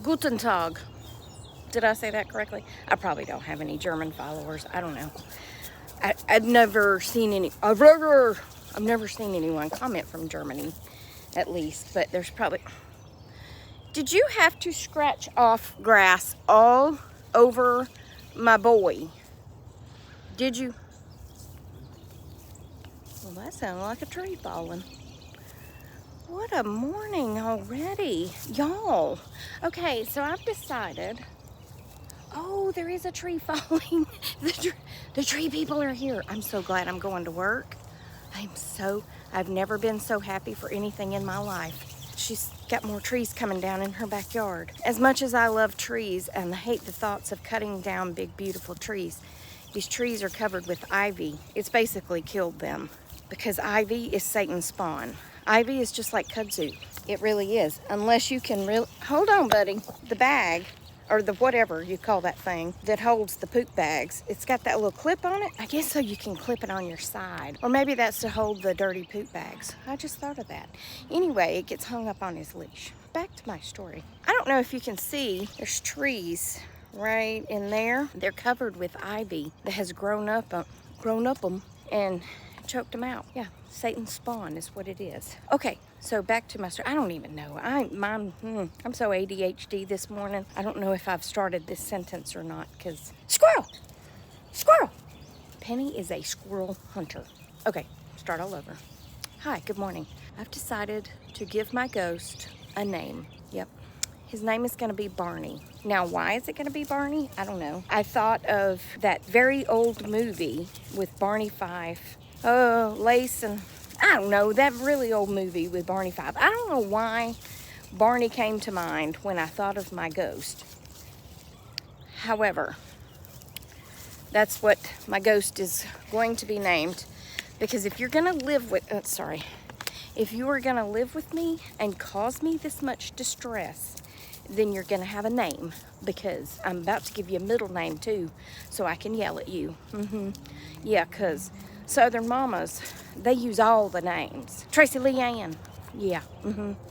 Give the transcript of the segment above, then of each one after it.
Guten Tag. Did I say that correctly? I probably don't have any German followers. I don't know. I've never seen anyone comment from Germany, at least. But there's probably... Did you have to scratch off grass all over my boy? Did you? Well, that sounded like a tree falling. What a morning already, y'all. Okay, so I've decided... Oh, there is a tree falling. The tree people are here. I'm so glad I'm going to work. I've never been so happy for anything in my life. She's got more trees coming down in her backyard. As much as I love trees and hate the thoughts of cutting down big, beautiful trees, these trees are covered with ivy. It's basically killed them because ivy is Satan's spawn. Ivy is just like kudzu. It really is. Unless you can really... Hold on, buddy. The bag... or the whatever you call that thing that holds the poop bags. It's got that little clip on it. I guess so you can clip it on your side. Or maybe that's to hold the dirty poop bags. I just thought of that. Anyway, it gets hung up on his leash. Back to my story. I don't know if you can see, there's trees right in there. They're covered with ivy that has grown up them and choked them out. Yeah, Satan's spawn is what it is. Okay. So back to my story. I don't even know. I'm so ADHD this morning. I don't know if I've started this sentence or not because... Squirrel! Squirrel! Penny is a squirrel hunter. Okay, start all over. Hi, good morning. I've decided to give my ghost a name. Yep. His name is going to be Barney. Now, why is it going to be Barney? I don't know. I thought of that very old movie with Barney Fife. Oh, Lace and... I don't know, that really old movie with Barney Fife. I don't know why Barney came to mind when I thought of my ghost. However, that's what my ghost is going to be named. Because if you're going to live with... If you are going to live with me and cause me this much distress, then you're going to have a name. Because I'm about to give you a middle name, too, so I can yell at you. Yeah, because... Southern mamas, they use all the names. Tracy Leanne, yeah,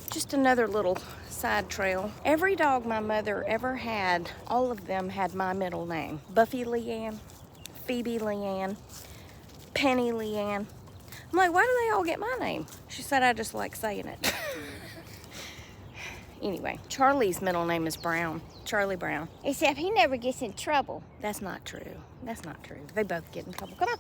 Just another little side trail. Every dog my mother ever had, all of them had my middle name. Buffy Leanne, Phoebe Leanne, Penny Leanne. I'm like, why do they all get my name? She said I just like saying it. Anyway, Charlie's middle name is Brown. Charlie Brown. Except he never gets in trouble. That's not true. That's not true. They both get in trouble. Come on.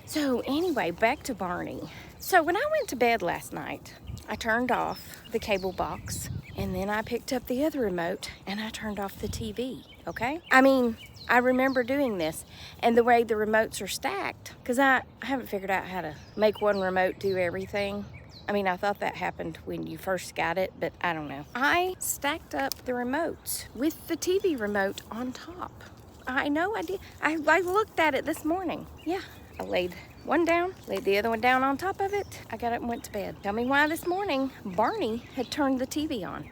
So anyway, back to Barney. So when I went to bed last night, I turned off the cable box and then I picked up the other remote and I turned off the TV, okay? I mean, I remember doing this and the way the remotes are stacked, because I haven't figured out how to make one remote do everything. I mean, I thought that happened when you first got it, but I don't know. I stacked up the remotes with the TV remote on top. I know I did. I looked at it this morning. Yeah. I laid one down, laid the other one down on top of it. I got up and went to bed. Tell me why this morning Barney had turned the TV on.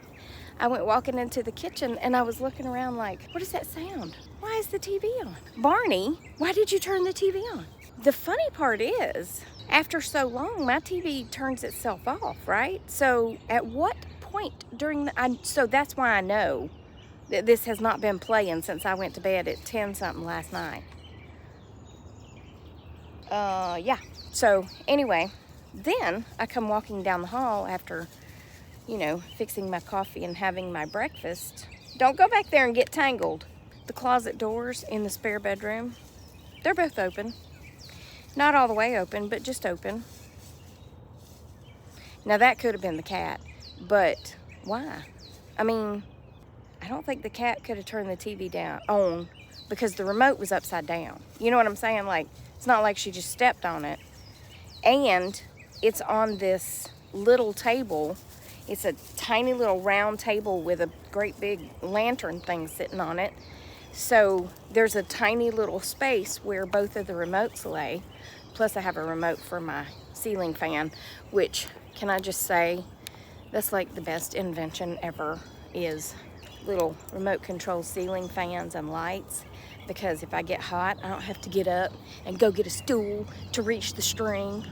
I went walking into the kitchen and I was looking around like, what is that sound? Why is the TV on? Barney, why did you turn the TV on? The funny part is, after so long, my TV turns itself off, right? So at what point during so that's why I know that this has not been playing since I went to bed at 10-something last night. Yeah. So anyway, then I come walking down the hall after, fixing my coffee and having my breakfast. Don't go back there and get tangled. The closet doors in the spare bedroom, they're both open. Not all the way open, but just open. Now that could have been the cat, but why? I mean, I don't think the cat could have turned the TV on because the remote was upside down. You know what I'm saying? Like, it's not like she just stepped on it. And it's on this little table. It's a tiny little round table with a great big lantern thing sitting on it. So there's a tiny little space where both of the remotes lay. Plus I have a remote for my ceiling fan, which, can I just say, that's like the best invention ever, is little remote control ceiling fans and lights. Because if I get hot, I don't have to get up and go get a stool to reach the string,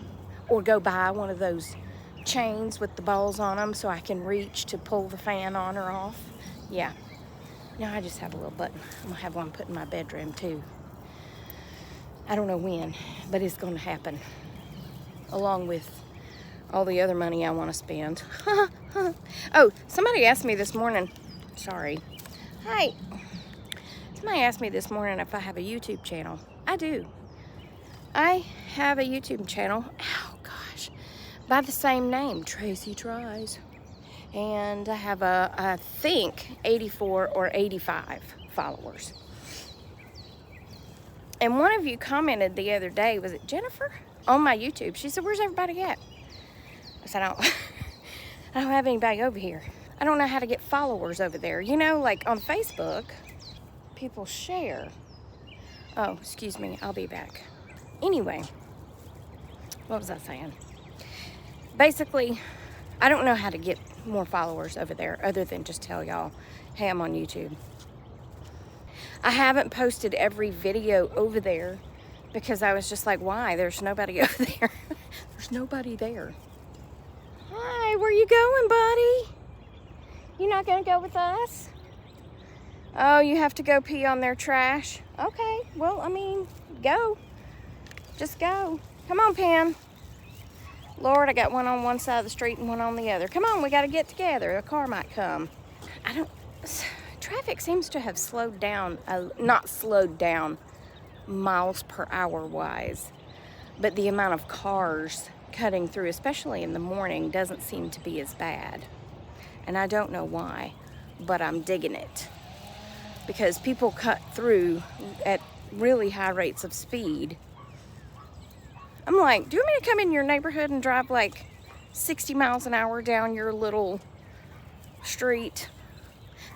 or go buy one of those chains with the balls on them so I can reach to pull the fan on or off. Yeah. No, I just have a little button. I'm gonna have one put in my bedroom too. I don't know when, but it's gonna happen. Along with all the other money I want to spend. Oh, somebody asked me this morning. Sorry. Hi. Somebody asked me this morning if I have a YouTube channel. I do. I have a YouTube channel. Oh gosh, by the same name, Tracy Tries. And I have I think 84 or 85 followers. And one of you commented the other day, was it Jennifer? On my YouTube. She said, where's everybody at? I said, I don't have anybody over here. I don't know how to get followers over there. You know, like on Facebook, people share. Oh, excuse me, I'll be back. Anyway, what was I saying? Basically, I don't know how to get more followers over there other than just tell y'all, hey, I'm on YouTube. I haven't posted every video over there because I was just like, why? There's nobody over there. There's nobody there. Hi, where you going, buddy? You not gonna go with us? Oh, you have to go pee on their trash? Okay, well, I mean, go. Just go. Come on, Pan. Lord, I got one on one side of the street and one on the other. Come on, we gotta get together. A car might come. Traffic seems to have slowed down, not slowed down miles per hour wise, but the amount of cars cutting through, especially in the morning, doesn't seem to be as bad. And I don't know why, but I'm digging it. Because people cut through at really high rates of speed. I'm like, do you want me to come in your neighborhood and drive like 60 miles an hour down your little street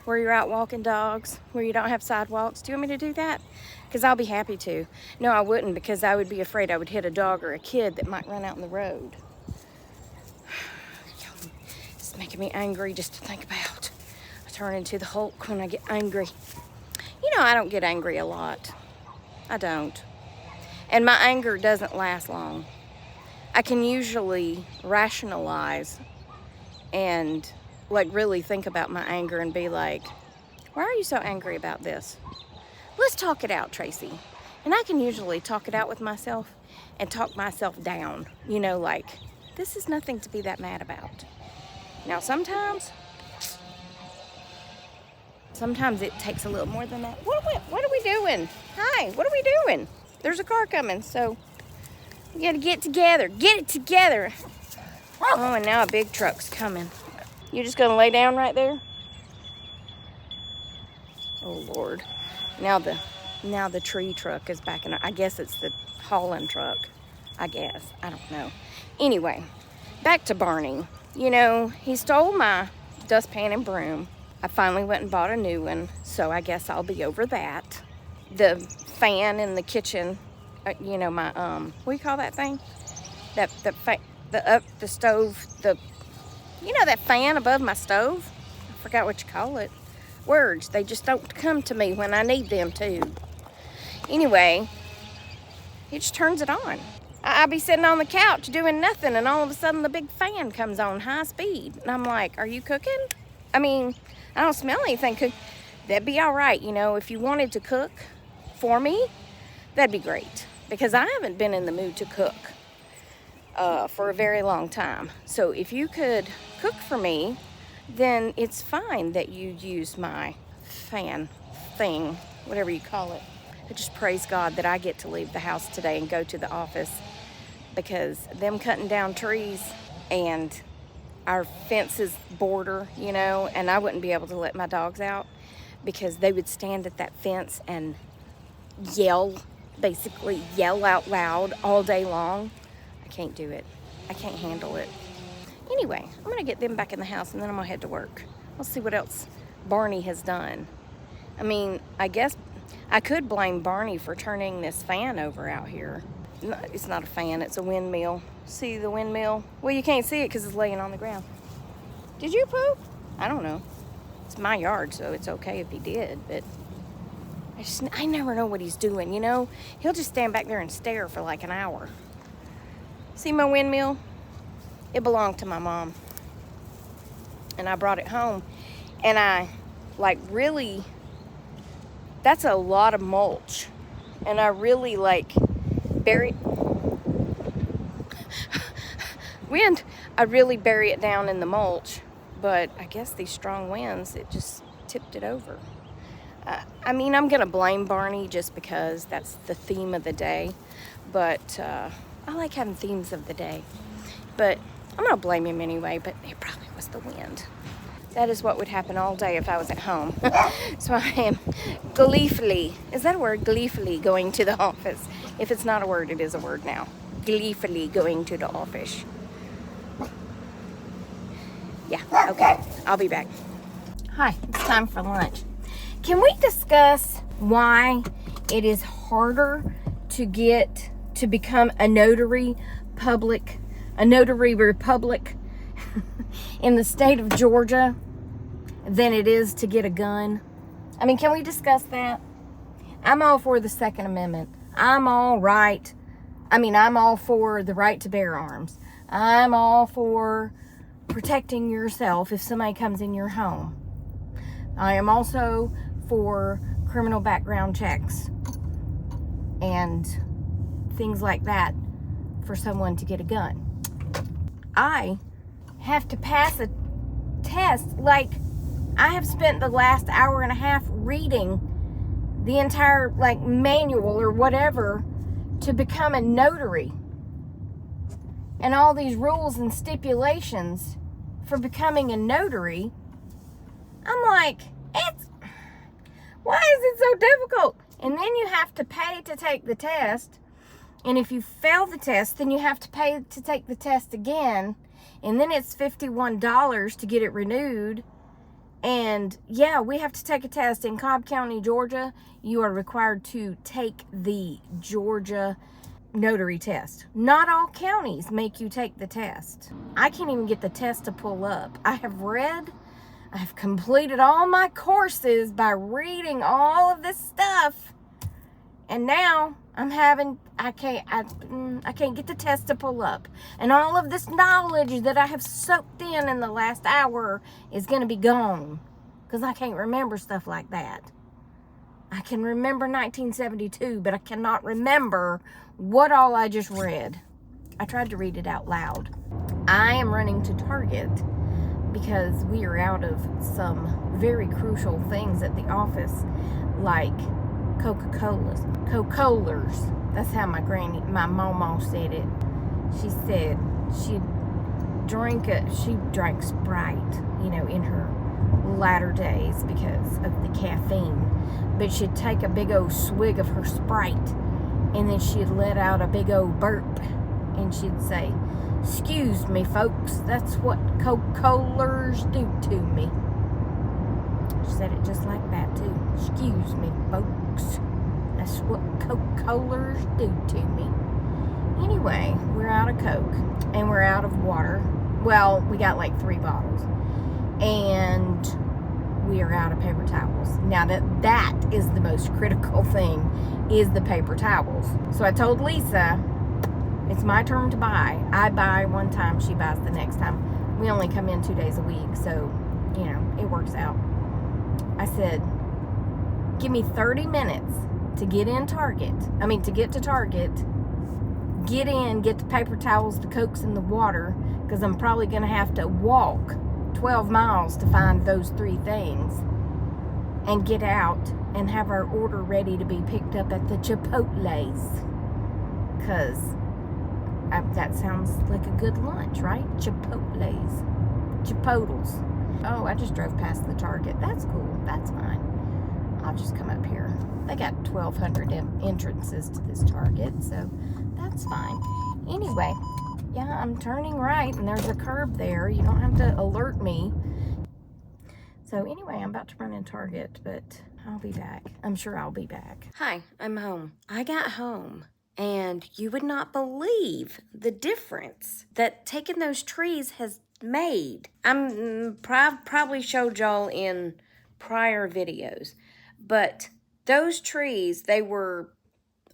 where you're out walking dogs, where you don't have sidewalks? Do you want me to do that? Because I'll be happy to. No, I wouldn't, because I would be afraid I would hit a dog or a kid that might run out in the road. It's making me angry just to think about. I turn into the Hulk when I get angry. You know, I don't get angry a lot. I don't. And my anger doesn't last long. I can usually rationalize and like really think about my anger and be like, why are you so angry about this? Let's talk it out, Tracy. And I can usually talk it out with myself and talk myself down. You know, like, this is nothing to be that mad about. Now, sometimes it takes a little more than that. What are we doing? Hi, what are we doing? There's a car coming, so we gotta get together. Get it together. Oh, and now a big truck's coming. You just gonna lay down right there? Oh, Lord. Now the tree truck is backing up. I guess it's the hauling truck. I guess. I don't know. Anyway, back to Barney. You know, he stole my dustpan and broom. I finally went and bought a new one, so I guess I'll be over that. The fan in the kitchen, you know, my, what do you call that thing? The stove, you know that fan above my stove? I forgot what you call it. Words, they just don't come to me when I need them to. Anyway, he just turns it on. I'll be sitting on the couch doing nothing, and all of a sudden the big fan comes on high speed. And I'm like, are you cooking? I mean, I don't smell anything cooked. That'd be all right, you know, if you wanted to cook for me, that'd be great. Because I haven't been in the mood to cook for a very long time. So if you could cook for me, then it's fine that you use my fan thing, whatever you call it. I just praise God that I get to leave the house today and go to the office, because them cutting down trees and our fences border, you know, and I wouldn't be able to let my dogs out because they would stand at that fence and basically yell out loud all day long. I can't do it. I can't handle it. Anyway, I'm gonna get them back in the house and then I'm gonna head to work. We'll see what else Barney has done. I mean, I guess I could blame Barney for turning this fan over out here. No, it's not a fan, it's a windmill. See the windmill? Well, you can't see it because it's laying on the ground. Did you poop? I don't know. It's my yard, so it's okay if he did, but I never know what he's doing, you know? He'll just stand back there and stare for like an hour. See my windmill? It belonged to my mom. And I brought it home, and I like really, that's a lot of mulch. And I really like bury wind. I really bury it down in the mulch, but I guess these strong winds, it just tipped it over. I mean, I'm gonna blame Barney just because that's the theme of the day, but I like having themes of the day. But I'm gonna blame him anyway, but it probably was the wind. That is what would happen all day if I was at home. So I am gleefully, is that a word? Gleefully going to the office. If it's not a word, it is a word now. Gleefully going to the office. Yeah, okay, I'll be back. Hi, it's time for lunch. Can we discuss why it is harder to become a notary republic in the state of Georgia than it is to get a gun? I mean, can we discuss that? I'm all for the Second Amendment. I'm all for the right to bear arms. I'm all for protecting yourself if somebody comes in your home. I am also for criminal background checks and things like that for someone to get a gun. I have to pass a test. Like, I have spent the last hour and a half reading the entire manual or whatever to become a notary, and all these rules and stipulations for becoming a notary. I'm like, why is it so difficult? And then you have to pay to take the test. And if you fail the test, then you have to pay to take the test again. And then it's $51 to get it renewed. And yeah, we have to take a test in Cobb County, Georgia. You are required to take the Georgia notary test. Not all counties make you take the test. I can't even get the test to pull up. I've completed all my courses by reading all of this stuff, and now I can't get the test to pull up, and all of this knowledge that I have soaked in the last hour is going to be gone because I can't remember stuff like that. I can remember 1972, but I cannot remember what all I just read. I tried to read it out loud. I am running to Target because we are out of some very crucial things at the office, like Coca-Colas. That's how my mama said it. She said she drank Sprite, in her latter days because of the caffeine. But she'd take a big old swig of her Sprite, and then she'd let out a big old burp, and she'd say, "Excuse me, folks, that's what Coca-Colas do to me." She said it just like that, too. "Excuse me, folks, that's what Coca-Colas do to me." Anyway, we're out of Coke, and we're out of water. Well, we got 3 bottles. And we are out of paper towels. Now that is the most critical thing, is the paper towels. So I told Lisa, it's my turn to buy. I buy one time, she buys the next time. We only come in 2 days a week, so, it works out. I said, give me 30 minutes to get to Target, get in, get the paper towels, the Cokes, and the water, because I'm probably going to have to walk 12 miles to find those 3 things, and get out and have our order ready to be picked up at the Chipotle's, because that sounds like a good lunch, right? Chipotle's. Oh, I just drove past the Target. That's cool. That's fine. I'll just come up here. They got 1,200 entrances to this Target, so that's fine. Anyway, yeah, I'm turning right, and there's a curb there. You don't have to alert me. So anyway, I'm about to run in Target, but I'll be back. I'm sure I'll be back. Hi, I'm home. I got home, and you would not believe the difference that taking those trees has made. I'm probably showed y'all in prior videos, but those trees, they were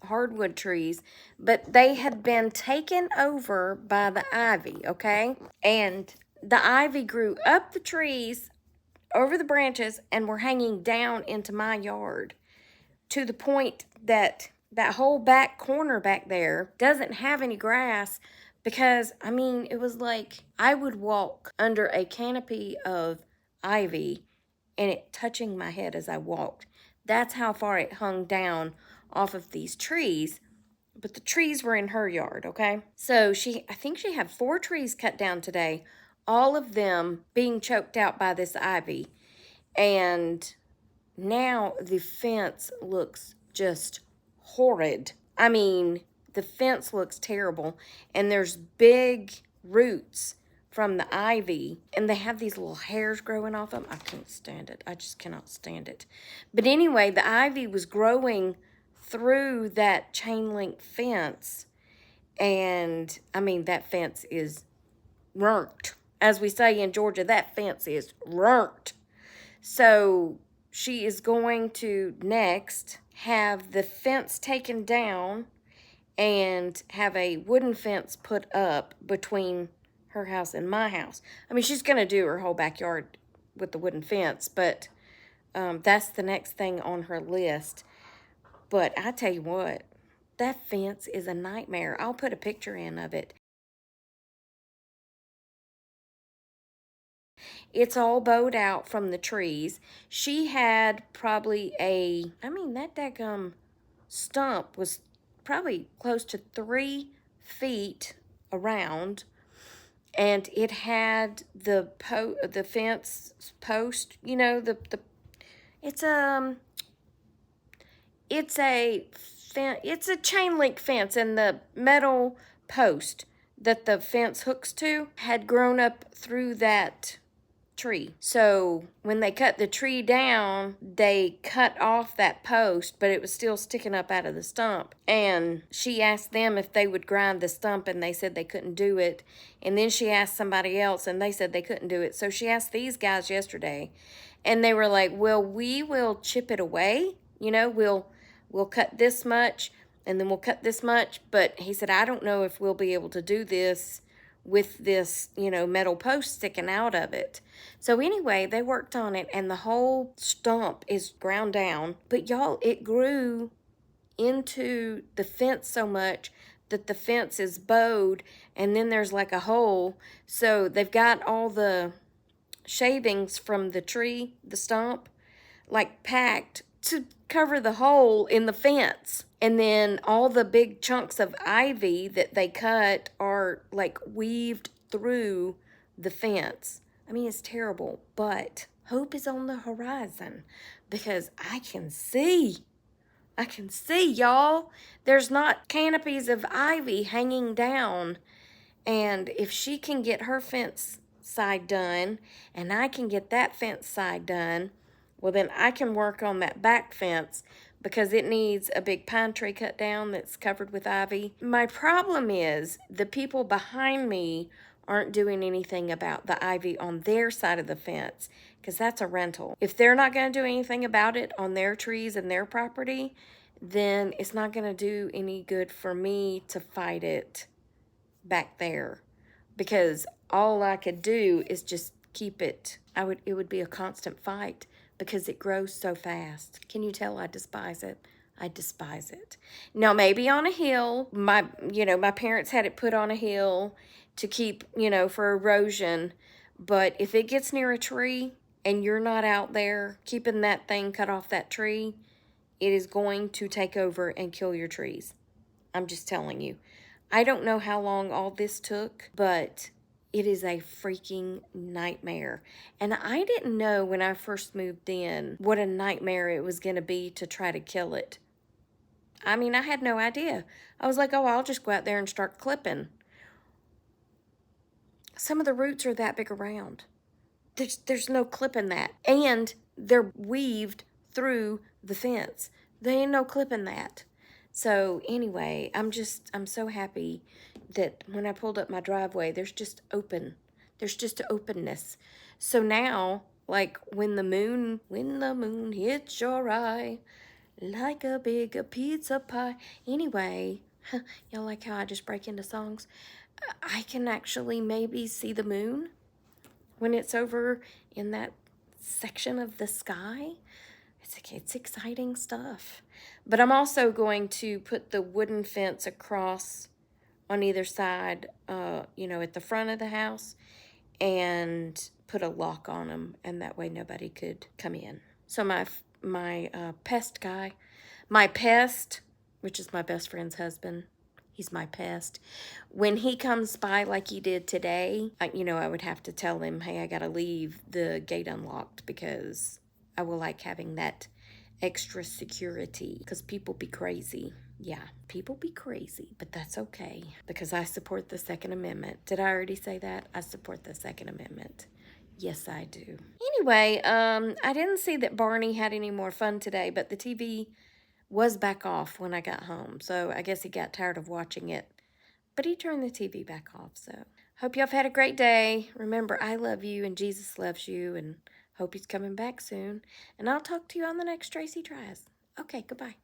hardwood trees, but they had been taken over by the ivy, okay? And the ivy grew up the trees, over the branches and were hanging down into my yard, to the point that that whole back corner back there doesn't have any grass, because, I mean, it was like I would walk under a canopy of ivy and it touching my head as I walked. That's how far it hung down off of these trees. But the trees were in her yard, okay? So I think she had 4 trees cut down today, all of them being choked out by this ivy. And now the fence looks just horrid. I mean, the fence looks terrible, and there's big roots from the ivy, and they have these little hairs growing off them. I can't stand it. I just cannot stand it. But anyway, the ivy was growing through that chain link fence, and I mean, that fence is runt. As we say in Georgia, that fence is runt. So she is going to next have the fence taken down and have a wooden fence put up between her house and my house. I mean, she's going to do her whole backyard with the wooden fence, but that's the next thing on her list. But I tell you what, that fence is a nightmare. I'll put a picture in of it. It's all bowed out from the trees. She had probably that daggum stump was probably close to 3 feet around, and it had the fence post, it's a chain link fence, and the metal post that the fence hooks to had grown up through that tree. So when they cut the tree down, they cut off that post, but it was still sticking up out of the stump. And she asked them if they would grind the stump, and they said they couldn't do it. And then she asked somebody else, and they said they couldn't do it. So she asked these guys yesterday, and they were like, well, we will chip it away. We'll cut this much, and then we'll cut this much. But he said, I don't know if we'll be able to do this with this, metal post sticking out of it. So anyway, they worked on it, and the whole stump is ground down. But y'all, it grew into the fence so much that the fence is bowed, and then there's like a hole. So they've got all the shavings from the tree, the stump, like packed to cover the hole in the fence. And then all the big chunks of ivy that they cut are like weaved through the fence. I mean, it's terrible, but hope is on the horizon, because I can see, y'all. There's not canopies of ivy hanging down. And if she can get her fence side done, and I can get that fence side done, well, then I can work on that back fence, because it needs a big pine tree cut down that's covered with ivy. My problem is the people behind me aren't doing anything about the ivy on their side of the fence, because that's a rental. If they're not going to do anything about it on their trees and their property, then it's not going to do any good for me to fight it back there, because all I could do is just keep it. It would be a constant fight, because it grows so fast. Can you tell I despise it? I despise it. Now, maybe on a hill, my parents had it put on a hill to keep, for erosion. But if it gets near a tree and you're not out there keeping that thing cut off that tree, it is going to take over and kill your trees. I'm just telling you. I don't know how long all this took, but it is a freaking nightmare. And I didn't know when I first moved in what a nightmare it was going to be to try to kill it. I mean, I had no idea. I was like, oh, I'll just go out there and start clipping. Some of the roots are that big around. There's no clipping that. And they're weaved through the fence. There ain't no clipping that. So anyway, I'm so happy that when I pulled up my driveway, there's just openness. So now, like when the moon hits your eye, like a big pizza pie. Anyway, y'all like how I just break into songs? I can actually maybe see the moon when it's over in that section of the sky. It's exciting stuff. But I'm also going to put the wooden fence across on either side, at the front of the house, and put a lock on them, and that way nobody could come in. So my pest guy, my pest, which is my best friend's husband, he's my pest. When he comes by like he did today, I would have to tell him, hey, I gotta leave the gate unlocked because I will like having that extra security because people be crazy. Yeah, people be crazy, but that's okay because I support the Second Amendment. Did I already say that? I support the Second Amendment. Yes, I do. Anyway, I didn't see that Barney had any more fun today, but the TV was back off when I got home, so I guess he got tired of watching it. But he turned the TV back off, so. Hope y'all have had a great day. Remember, I love you and Jesus loves you, and hope he's coming back soon. And I'll talk to you on the next Tracy Tries. Okay, goodbye.